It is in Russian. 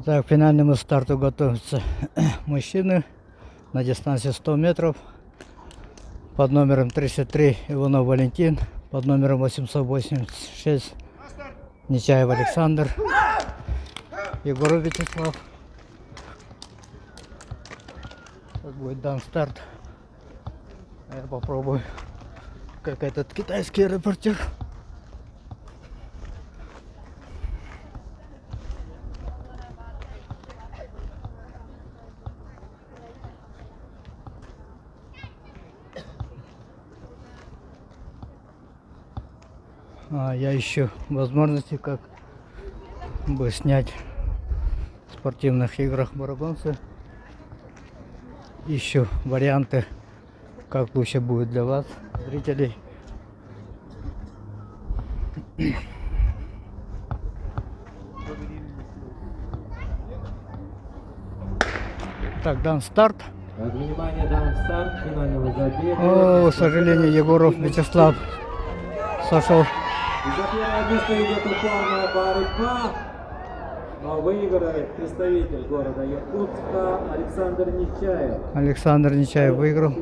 Так, к финальному старту готовятся мужчины на дистанции 100 метров. Под номером 33 Иванов Валентин, под номером 886 Нечаев Александр, Егоров Вячеслав. Как будет дан старт, я попробую, как этот китайский репортер. Я ищу возможности, как бы снять в спортивных играх барабанцы. Ищу варианты, как лучше будет для вас, зрителей. Так, дан старт. Внимание, дан старт финального забега. К сожалению, Егоров Вячеслав сошел. За первое место идет упорная борьба. Но выигрывает представитель города Якутска Александр Нечаев. Александр Нечаев выиграл.